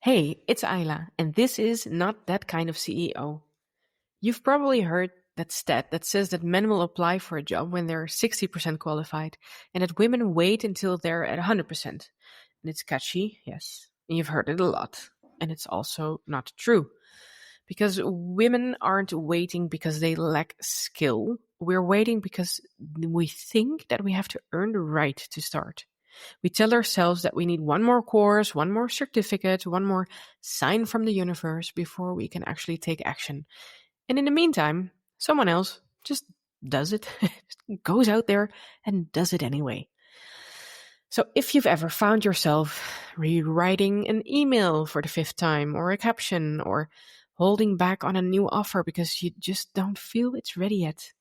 Hey, it's Ayla, and this is Not That Kind of CEO. You've probably heard that stat that says that men will apply for a job when they're 60% qualified, and that women wait until they're at 100%. And it's catchy, yes, and you've heard it a lot. And it's also not true. Because women aren't waiting because they lack skill. We're waiting because we think that we have to earn the right to start. We tell ourselves that we need one more course, one more certificate, one more sign from the universe before we can actually take action. And in the meantime, someone else just does it, goes out there and does it anyway. So if you've ever found yourself rewriting an email for the fifth time, or a caption, or holding back on a new offer because you just don't feel it's ready yet,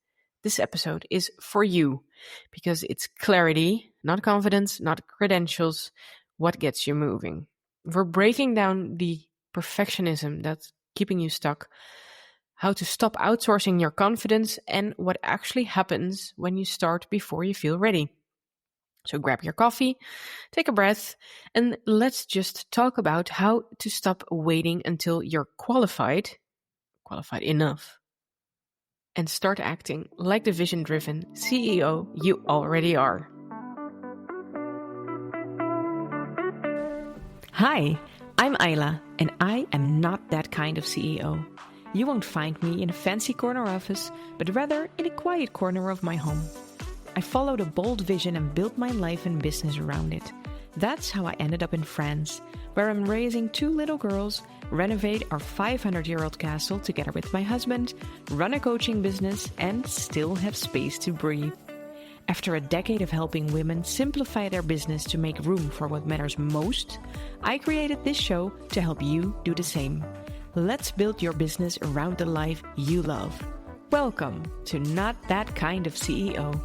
this episode is for you, because it's clarity, not confidence, not credentials, what gets you moving. We're breaking down the perfectionism that's keeping you stuck, how to stop outsourcing your confidence, and what actually happens when you start before you feel ready. So grab your coffee, take a breath, and let's just talk about how to stop waiting until you're qualified enough, and start acting like the vision-driven CEO you already are. Hi, I'm Ayla, and I am not that kind of CEO. You won't find me in a fancy corner office, but rather in a quiet corner of my home. I followed a bold vision and built my life and business around it. That's how I ended up in France, where I'm raising 2 little girls, renovate our 500-year-old castle together with my husband, run a coaching business, and still have space to breathe. After a decade of helping women simplify their business to make room for what matters most, I created this show to help you do the same. Let's build your business around the life you love. Welcome to Not That Kind of CEO.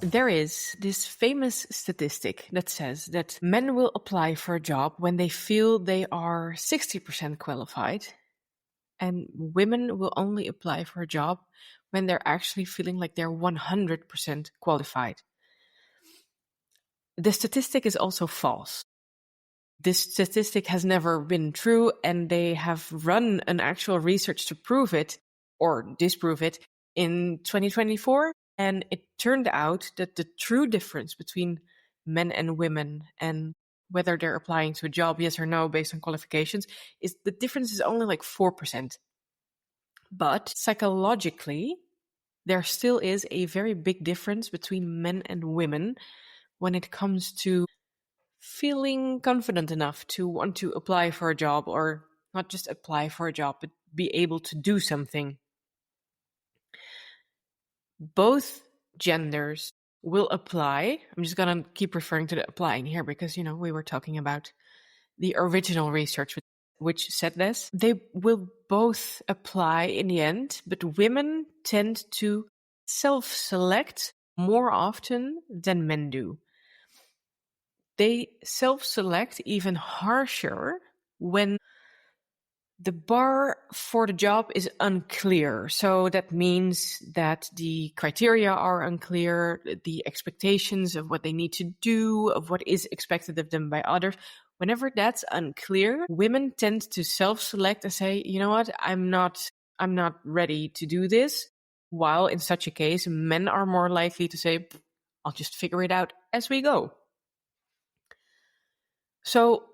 There is this famous statistic that says that men will apply for a job when they feel they are 60% qualified, and women will only apply for a job when they're actually feeling like they're 100% qualified. The statistic is also false. This statistic has never been true, and they have run an actual research to prove it or disprove it in 2024. And it turned out that the true difference between men and women and whether they're applying to a job, yes or no, based on qualifications, is the difference is only like 4%. But psychologically, there still is a very big difference between men and women when it comes to feeling confident enough to want to apply for a job, or not just apply for a job, but be able to do something. Both genders will apply. I'm just going to keep referring to the applying here because, we were talking about the original research which said this. They will both apply in the end, but women tend to self-select more often than men do. They self-select even harsher when the bar for the job is unclear. So that means that the criteria are unclear, the expectations of what they need to do, of what is expected of them by others. Whenever that's unclear, women tend to self-select and say, you know what, I'm not ready to do this. While in such a case, men are more likely to say, I'll just figure it out as we go. So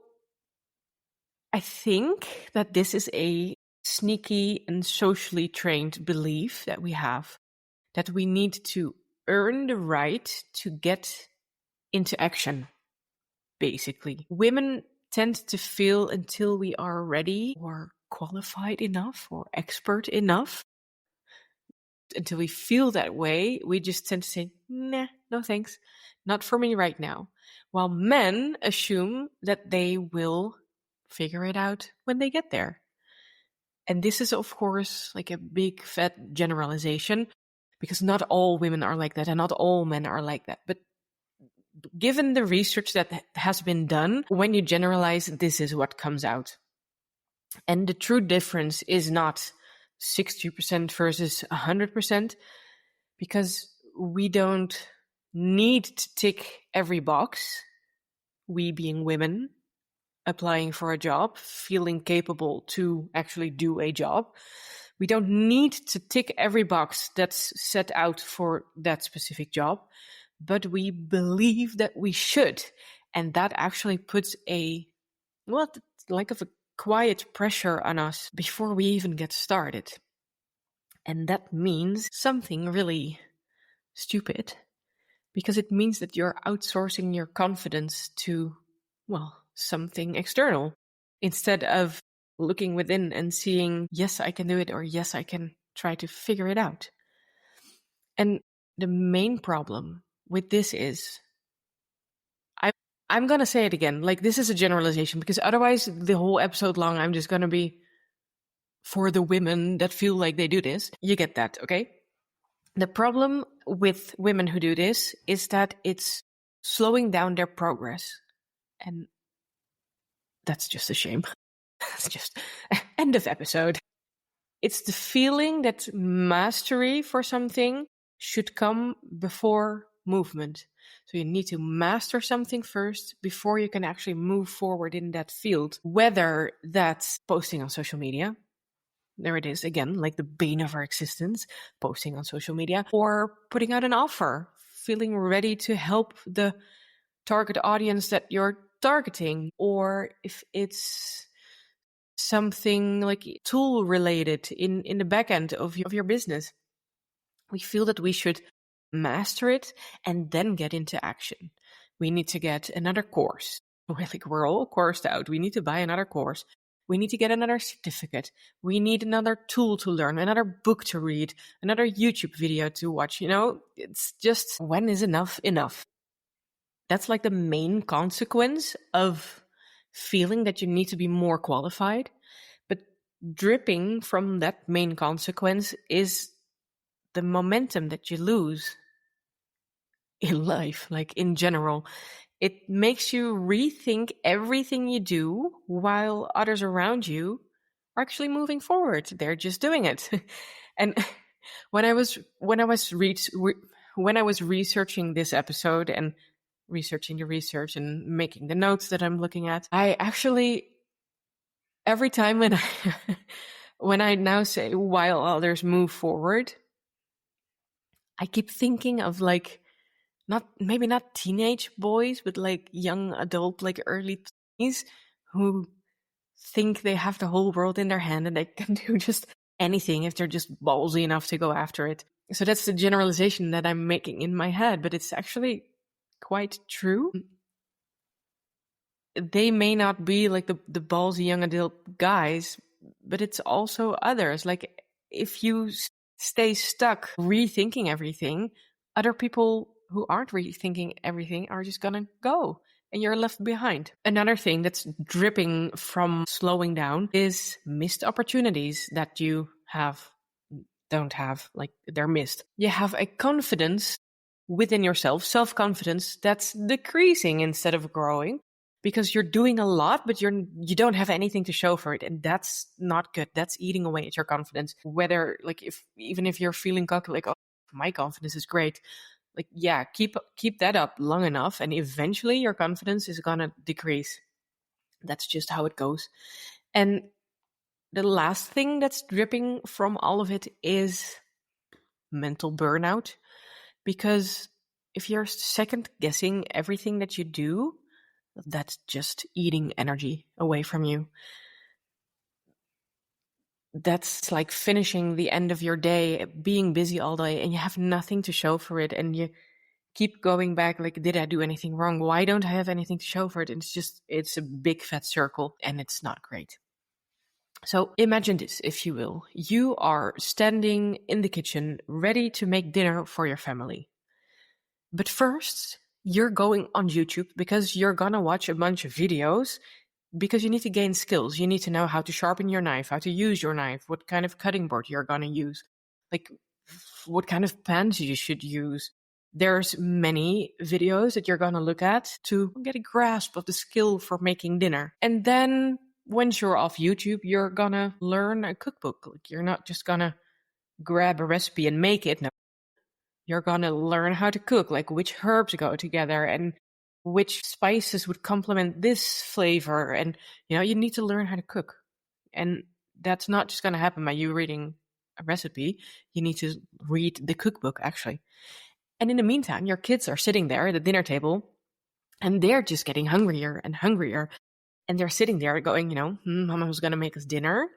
I think that this is a sneaky and socially trained belief that we have, that we need to earn the right to get into action, basically. Women tend to feel until we are ready or qualified enough or expert enough. Until we feel that way, we just tend to say, nah, no thanks, not for me right now. While men assume that they will figure it out when they get there. And this is, of course, like a big fat generalization, because not all women are like that and not all men are like that. But given the research that has been done, when you generalize, this is what comes out. And the true difference is not 60% versus 100%, because we don't need to tick every box, we being women, applying for a job, feeling capable to actually do a job. We don't need to tick every box that's set out for that specific job, but we believe that we should. And that actually puts like of a quiet pressure on us before we even get started. And that means something really stupid, because it means that you're outsourcing your confidence to, something external, instead of looking within and seeing, yes, I can do it, or yes, I can try to figure it out. And the main problem with this is, I'm going to say it again, like this is a generalization, because otherwise the whole episode long, I'm just going to be for the women that feel like they do this. You get that, okay? The problem with women who do this is that it's slowing down their progress. And that's just a shame. It's just end of episode. It's the feeling that mastery for something should come before movement. So you need to master something first before you can actually move forward in that field, whether that's posting on social media. There it is again, like the bane of our existence, posting on social media, or putting out an offer, feeling ready to help the target audience that you're targeting, or if it's something like tool related in the back end of your business. We feel that we should master it and then get into action. We need to get another course. We're all coursed out. We need to buy another course. We need to get another certificate. We need another tool to learn, another book to read, another YouTube video to watch. It's just, when is enough enough? That's like the main consequence of feeling that you need to be more qualified. But dripping from that main consequence is the momentum that you lose in life, like in general. It makes you rethink everything you do while others around you are actually moving forward. They're just doing it. And when I was researching this episode and researching the research and making the notes that I'm looking at, I actually, every time when I now say while others move forward, I keep thinking of like, maybe not teenage boys, but like young adult, like early 20s, who think they have the whole world in their hand and they can do just anything if they're just ballsy enough to go after it. So that's the generalization that I'm making in my head, but it's actually quite true. They may not be like the ballsy young adult guys, but it's also others. Like if you stay stuck rethinking everything, other people who aren't rethinking everything are just gonna go and you're left behind. Another thing that's dripping from slowing down is missed opportunities that you don't have, like they're missed. You have a confidence within yourself, self-confidence, that's decreasing instead of growing, because you're doing a lot, but you don't have anything to show for it. And that's not good. That's eating away at your confidence. Whether like even if you're feeling cocky, like, oh, my confidence is great. Like, yeah, keep that up long enough and eventually your confidence is gonna decrease. That's just how it goes. And the last thing that's dripping from all of it is mental burnout. Because if you're second guessing everything that you do, that's just eating energy away from you. That's like finishing the end of your day, being busy all day, and you have nothing to show for it. And you keep going back, like, did I do anything wrong? Why don't I have anything to show for it? And it's a big fat circle, and it's not great. So imagine this, if you will. You are standing in the kitchen, ready to make dinner for your family. But first, you're going on YouTube because you're gonna watch a bunch of videos because you need to gain skills. You need to know how to sharpen your knife, how to use your knife, what kind of cutting board you're gonna use, like what kind of pans you should use. There's many videos that you're gonna look at to get a grasp of the skill for making dinner. And then once you're off YouTube, you're gonna learn a cookbook. Like, you're not just gonna grab a recipe and make it. No. You're gonna learn how to cook, like which herbs go together and which spices would complement this flavor. And, you need to learn how to cook. And that's not just going to happen by you reading a recipe. You need to read the cookbook, actually. And in the meantime, your kids are sitting there at the dinner table and they're just getting hungrier and hungrier. And they're sitting there going, Mama's going to make us dinner,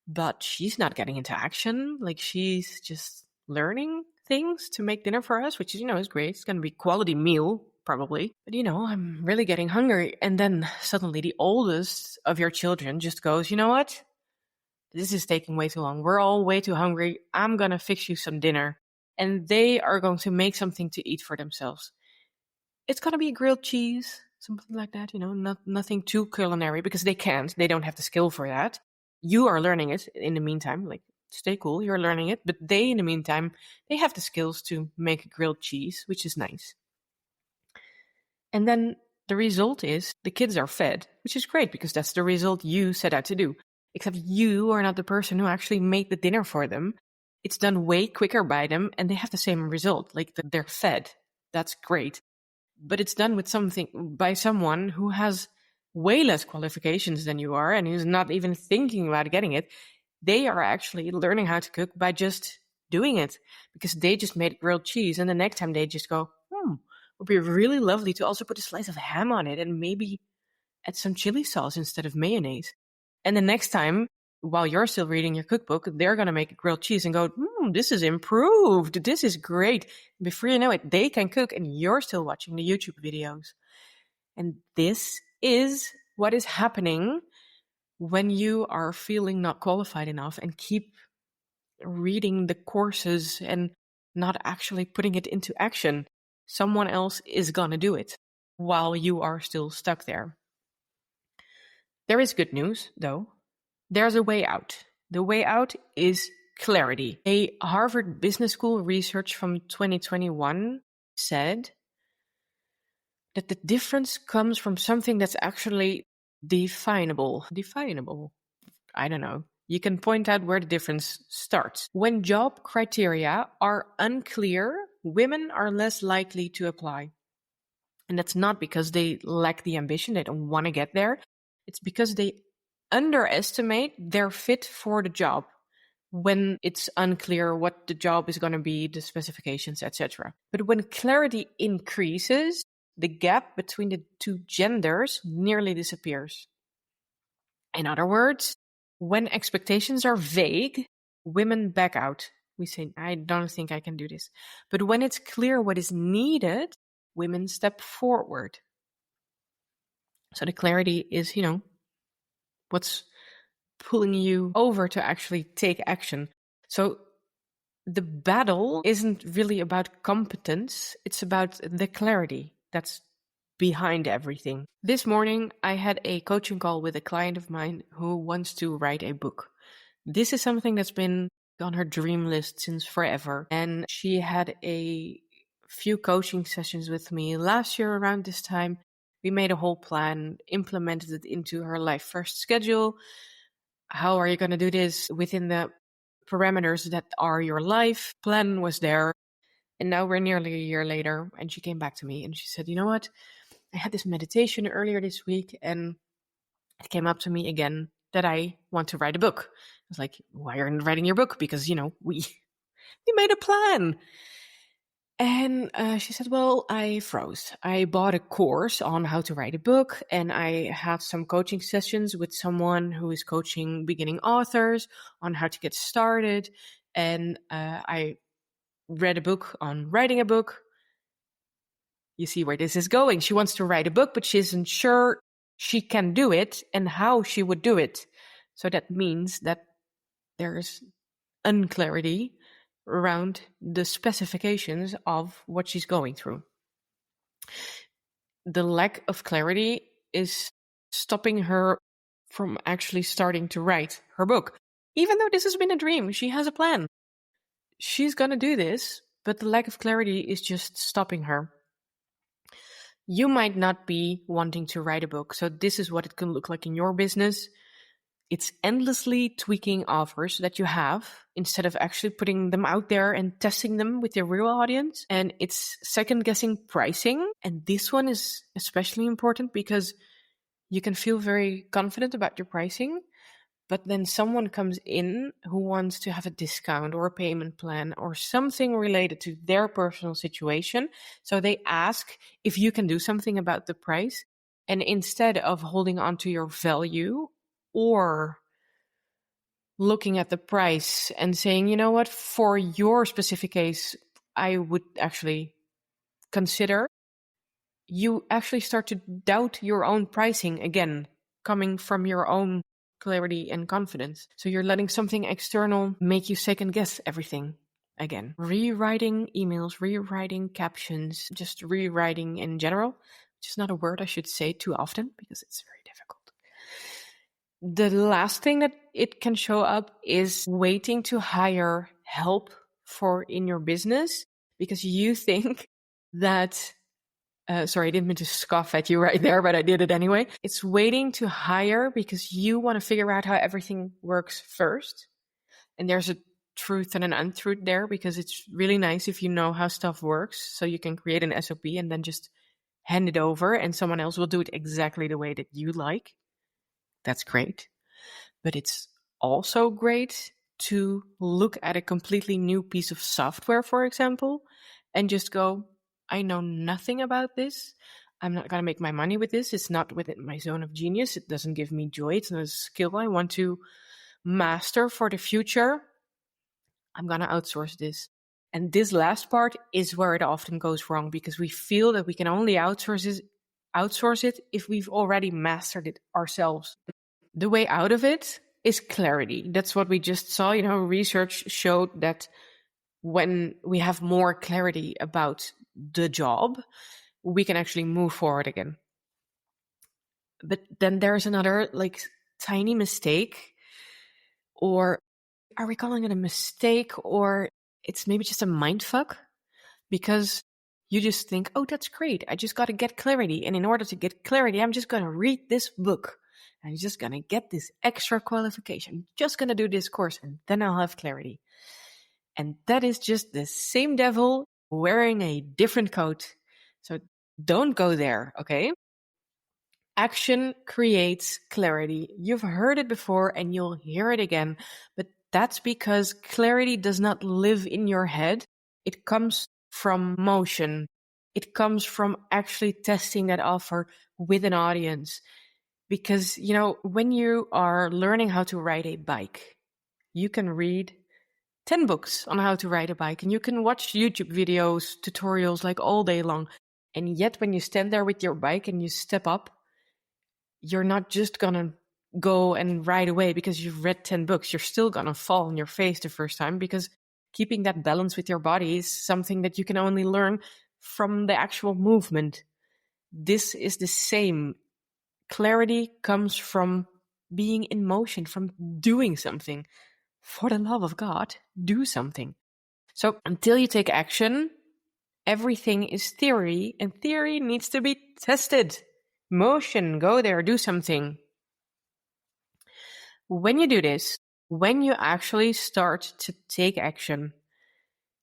but she's not getting into action. Like, she's just learning things to make dinner for us, which is great. It's going to be a quality meal, probably. But, I'm really getting hungry. And then suddenly the oldest of your children just goes, you know what? This is taking way too long. We're all way too hungry. I'm going to fix you some dinner. And they are going to make something to eat for themselves. It's going to be grilled cheese, something like that, nothing too culinary, because they can't. They don't have the skill for that. You are learning it in the meantime. Like, stay cool, you're learning it. But they, in the meantime, they have the skills to make grilled cheese, which is nice. And then the result is the kids are fed, which is great because that's the result you set out to do. Except you are not the person who actually made the dinner for them. It's done way quicker by them and they have the same result. Like, they're fed. That's great. But it's done with something by someone who has way less qualifications than you are and who's not even thinking about getting it. They are actually learning how to cook by just doing it because they just made grilled cheese. And the next time they just go, it would be really lovely to also put a slice of ham on it and maybe add some chili sauce instead of mayonnaise. And the next time, while you're still reading your cookbook, they're going to make a grilled cheese and go, this is improved. This is great. Before you know it, they can cook and you're still watching the YouTube videos. And this is what is happening when you are feeling not qualified enough and keep reading the courses and not actually putting it into action. Someone else is going to do it while you are still stuck there. There is good news, though. There's a way out. The way out is clarity. A Harvard Business School research from 2021 said that the difference comes from something that's actually definable. Definable? I don't know. You can point out where the difference starts. When job criteria are unclear, women are less likely to apply. And that's not because they lack the ambition, they don't want to get there. It's because they underestimate their fit for the job when it's unclear what the job is going to be, the specifications, etc. But when clarity increases, the gap between the two genders nearly disappears. In other words, when expectations are vague, women back out. We say, I don't think I can do this. But when it's clear what is needed, women step forward. So the clarity is, what's pulling you over to actually take action. So the battle isn't really about competence, it's about the clarity that's behind everything. This morning, I had a coaching call with a client of mine who wants to write a book. This is something that's been on her dream list since forever. And she had a few coaching sessions with me last year around this time. We made a whole plan, implemented it into her life first schedule. How are you going to do this within the parameters that are your life? Plan was there. And now we're nearly a year later. And she came back to me and she said, you know what? I had this meditation earlier this week and it came up to me again that I want to write a book. I was like, why are you writing your book? Because, we made a plan. And she said, well, I froze. I bought a course on how to write a book, and I had some coaching sessions with someone who is coaching beginning authors on how to get started. And I read a book on writing a book. You see where this is going. She wants to write a book, but she isn't sure she can do it and how she would do it. So that means that there's unclarity around the specifications of what she's going through. The lack of clarity is stopping her from actually starting to write her book. Even though this has been a dream, she has a plan. She's going to do this, but the lack of clarity is just stopping her. You might not be wanting to write a book, so this is what it can look like in your business. It's endlessly tweaking offers that you have instead of actually putting them out there and testing them with your real audience. And it's second guessing pricing. And this one is especially important because you can feel very confident about your pricing, but then someone comes in who wants to have a discount or a payment plan or something related to their personal situation. So they ask if you can do something about the price. And instead of holding on to your value or looking at the price and saying, you know what, for your specific case, I would actually consider, you actually start to doubt your own pricing again, coming from your own clarity and confidence. So you're letting something external make you second guess everything again. Rewriting emails, rewriting captions, just rewriting in general, which is not a word I should say too often because it's very difficult. The last thing that it can show up is waiting to hire help for in your business because you think that sorry, I didn't mean to scoff at you right there, but I did it anyway. It's waiting to hire because you want to figure out how everything works first. And there's a truth and an untruth there because it's really nice if you know how stuff works. So you can create an SOP and then just hand it over and someone else will do it exactly the way that you like. That's great. But it's also great to look at a completely new piece of software, for example, and just go, I know nothing about this. I'm not going to make my money with this. It's not within my zone of genius. It doesn't give me joy. It's not a skill I want to master for the future. I'm going to outsource this. And this last part is where it often goes wrong because we feel that we can only outsource it if we've already mastered it ourselves. The way out of it is clarity. That's what we just saw. Research showed that when we have more clarity about the job, we can actually move forward again. But then there's another tiny mistake, or are we calling it a mistake, or it's maybe just a mind fuck because you just think, oh, that's great. I just got to get clarity. And in order to get clarity, I'm just going to read this book. I'm just going to get this extra qualification. Just going to do this course and then I'll have clarity. And that is just the same devil wearing a different coat. So don't go there, okay? Action creates clarity. You've heard it before and you'll hear it again, but that's because clarity does not live in your head. It comes from motion. It comes from actually testing that offer with an audience. Because, when you are learning how to ride a bike, you can read 10 books on how to ride a bike and you can watch YouTube videos, tutorials like all day long. And yet when you stand there with your bike and you step up, you're not just gonna go and ride away because you've read 10 books. You're still gonna fall on your face the first time because keeping that balance with your body is something that you can only learn from the actual movement. This is the same. Clarity comes from being in motion, from doing something. For the love of God, do something. So until you take action, everything is theory, and theory needs to be tested. Motion, go there, do something. When you do this, when you actually start to take action,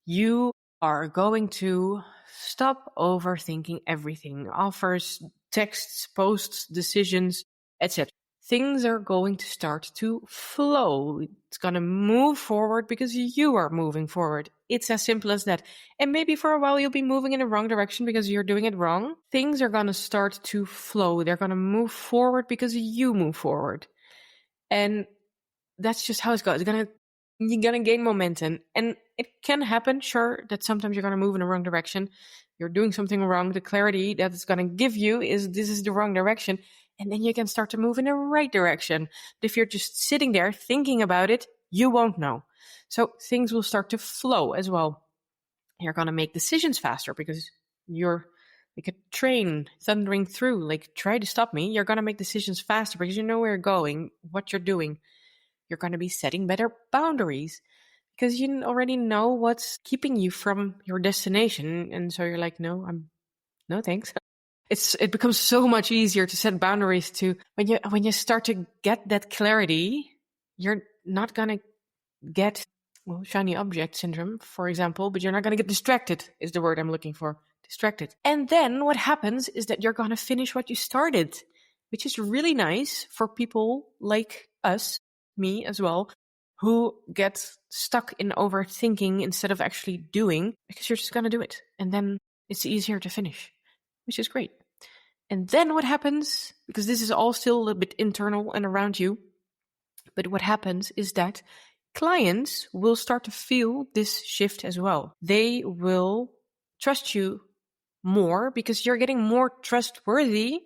you are going to stop overthinking everything, offers, texts, posts, decisions, etc. Things are going to start to flow. It's going to move forward because you are moving forward. It's as simple as that. And maybe for a while you'll be moving in the wrong direction because you're doing it wrong. Things are going to start to flow. They're going to move forward because you move forward. And that's just how it goes. You're going to gain momentum. And it can happen, sure, that sometimes you're going to move in the wrong direction. You're doing something wrong. The clarity that it's going to give you is this is the wrong direction. And then you can start to move in the right direction. But if you're just sitting there thinking about it, you won't know. So things will start to flow as well. You're going to make decisions faster because you're like a train thundering through. Like, try to stop me. You're going to make decisions faster because you know where you're going, what you're doing. You're going to be setting better boundaries because you already know what's keeping you from your destination. And so you're like, no thanks. It becomes so much easier to set boundaries to when you start to get that clarity, you're not gonna get shiny object syndrome, for example, but you're not gonna get distracted is the word I'm looking for. Distracted. And then what happens is that you're gonna finish what you started, which is really nice for people like us, me as well, who get stuck in overthinking instead of actually doing, because you're just gonna do it. And then it's easier to finish, which is great. And then what happens, because this is all still a little bit internal and around you, but what happens is that clients will start to feel this shift as well. They will trust you more because you're getting more trustworthy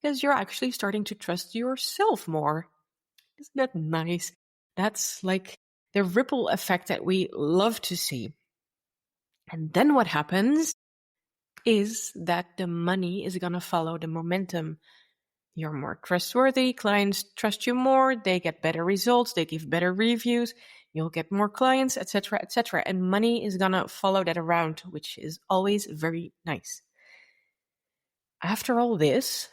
because you're actually starting to trust yourself more. Isn't that nice? That's like the ripple effect that we love to see. And then what happens is that the money is going to follow the momentum. You're more trustworthy, clients trust you more, they get better results, they give better reviews, you'll get more clients, etc., etc. And money is going to follow that around, which is always very nice. After all this,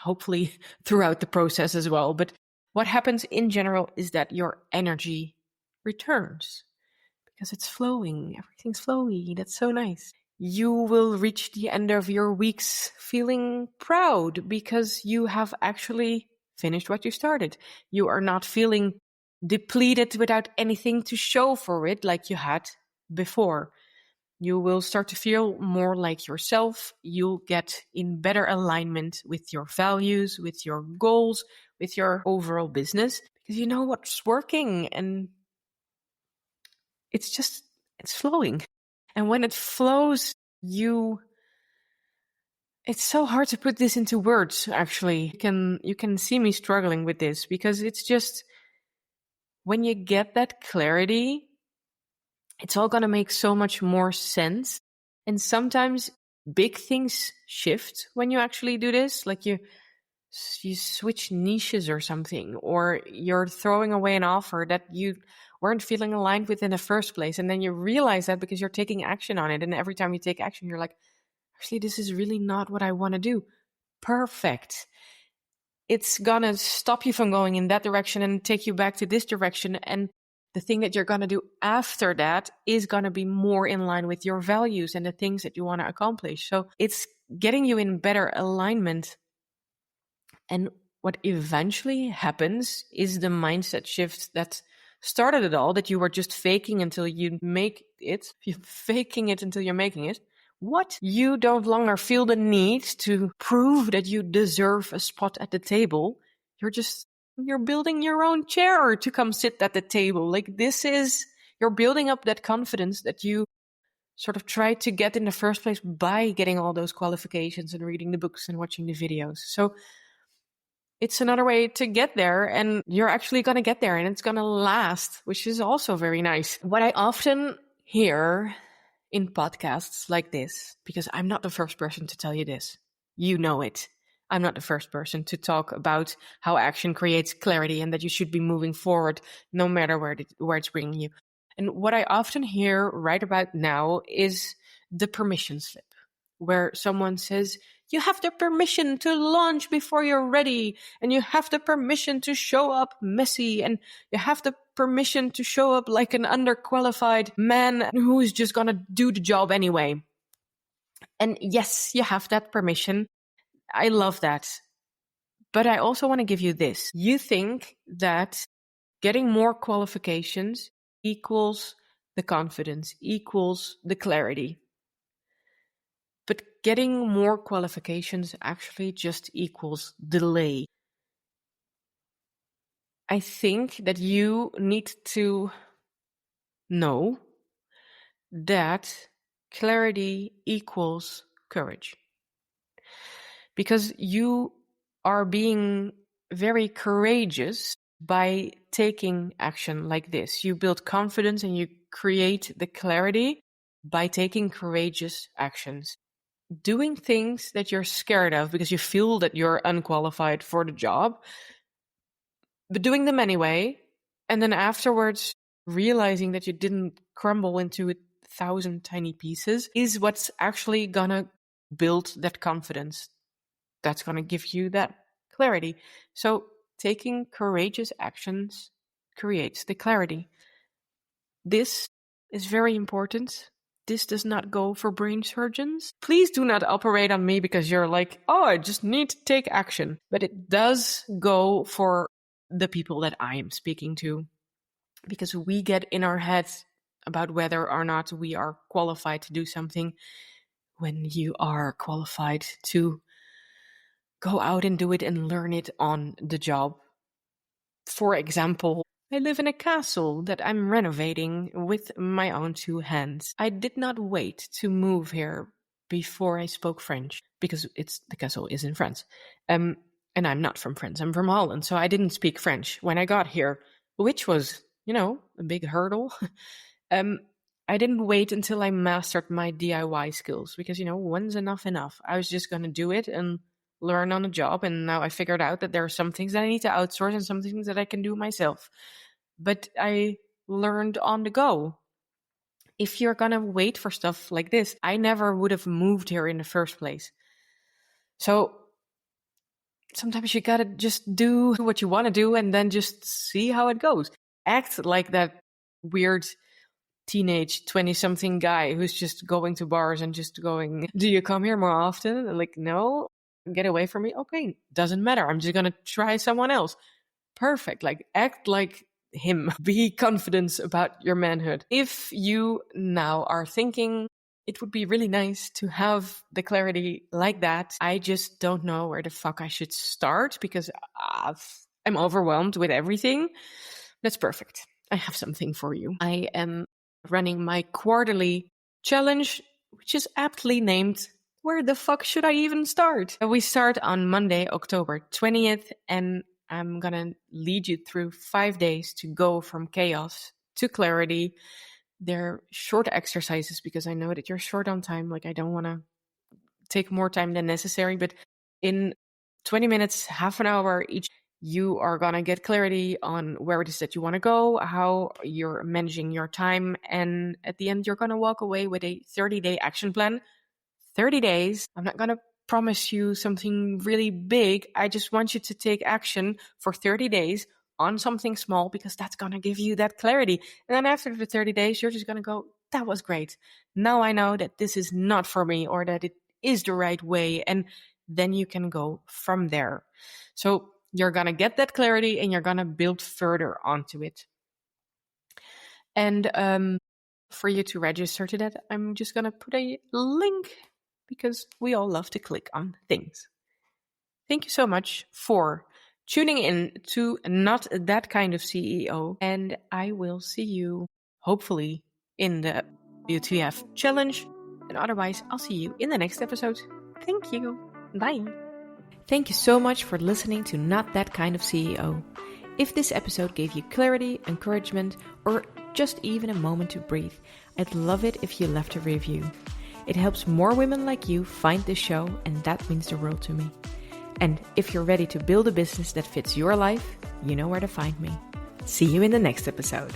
hopefully throughout the process as well, but what happens in general is that your energy returns because it's flowing, everything's flowy, that's so nice. You will reach the end of your weeks feeling proud because you have actually finished what you started. You are not feeling depleted without anything to show for it like you had before. You will start to feel more like yourself. You'll get in better alignment with your values, with your goals, with your overall business, because you know what's working and it's flowing. And when it flows, it's so hard to put this into words, actually. You can see me struggling with this because it's just, when you get that clarity, it's all going to make so much more sense. And sometimes big things shift when you actually do this. Like you switch niches or something, or you're throwing away an offer that you weren't feeling aligned with in the first place. And then you realize that because you're taking action on it. And every time you take action, you're like, actually, this is really not what I want to do. Perfect. It's gonna stop you from going in that direction and take you back to this direction. And the thing that you're gonna do after that is gonna be more in line with your values and the things that you want to accomplish. So it's getting you in better alignment. And what eventually happens is the mindset shift that started it all, that you were just faking until you make it. You're faking it until you're making it. What? You don't longer feel the need to prove that you deserve a spot at the table. You're building your own chair to come sit at the table. Like you're building up that confidence that you sort of tried to get in the first place by getting all those qualifications and reading the books and watching the videos. So it's another way to get there, and you're actually going to get there and it's going to last, which is also very nice. What I often hear in podcasts like this, because I'm not the first person to tell you this, you know it. I'm not the first person to talk about how action creates clarity and that you should be moving forward no matter where it's bringing you. And what I often hear right about now is the permission slip, where someone says, you have the permission to launch before you're ready, and you have the permission to show up messy, and you have the permission to show up like an underqualified man who is just gonna do the job anyway. And yes, you have that permission. I love that. But I also want to give you this. You think that getting more qualifications equals the confidence, equals the clarity. But getting more qualifications actually just equals delay. I think that you need to know that clarity equals courage. Because you are being very courageous by taking action like this. You build confidence and you create the clarity by taking courageous actions. Doing things that you're scared of because you feel that you're unqualified for the job, but doing them anyway, and then afterwards realizing that you didn't crumble into 1,000 tiny pieces is what's actually gonna build that confidence. That's going to give you that clarity. So taking courageous actions creates the clarity. This is very important. This does not go for brain surgeons. Please do not operate on me because you're like, oh, I just need to take action. But it does go for the people that I am speaking to, because we get in our heads about whether or not we are qualified to do something when you are qualified to go out and do it and learn it on the job. For example, I live in a castle that I'm renovating with my own two hands. I did not wait to move here before I spoke French, because the castle is in France. And I'm not from France, I'm from Holland, so I didn't speak French when I got here, which was, a big hurdle. I didn't wait until I mastered my DIY skills, because, when's enough? I was just going to do it and learn on the job. And now I figured out that there are some things that I need to outsource and some things that I can do myself. But I learned on the go. If you're going to wait for stuff like this, I never would have moved here in the first place. So sometimes you got to just do what you want to do and then just see how it goes. Act like that weird teenage 20-something guy who's just going to bars and just going, do you come here more often? And like, no, get away from me. Okay, doesn't matter. I'm just going to try someone else. Perfect. Like, act like him. Be confident about your manhood. If you now are thinking, it would be really nice to have the clarity like that, I just don't know where the fuck I should start because I'm overwhelmed with everything. That's perfect. I have something for you. I am running my quarterly challenge, which is aptly named, Where the Fuck Should I Even Start? We start on Monday, October 20th, and I'm gonna lead you through 5 days to go from chaos to clarity. They're short exercises because I know that you're short on time. Like, I don't want to take more time than necessary, but in 20 minutes, half an hour each, you are going to get clarity on where it is that you want to go, how you're managing your time. And at the end, you're going to walk away with a 30-day action plan. 30 days. I'm not going to promise you something really big. I just want you to take action for 30 days on something small, because that's going to give you that clarity. And then after the 30 days, you're just going to go, that was great. Now I know that this is not for me, or that it is the right way. And then you can go from there. So you're going to get that clarity and you're going to build further onto it. And for you to register to that, I'm just going to put a link, because we all love to click on things. Thank you so much for tuning in to Not That Kind of CEO. And I will see you, hopefully, in the WTF challenge. And otherwise, I'll see you in the next episode. Thank you. Bye. Thank you so much for listening to Not That Kind of CEO. If this episode gave you clarity, encouragement, or just even a moment to breathe, I'd love it if you left a review. It helps more women like you find the show, and that means the world to me. And if you're ready to build a business that fits your life, you know where to find me. See you in the next episode.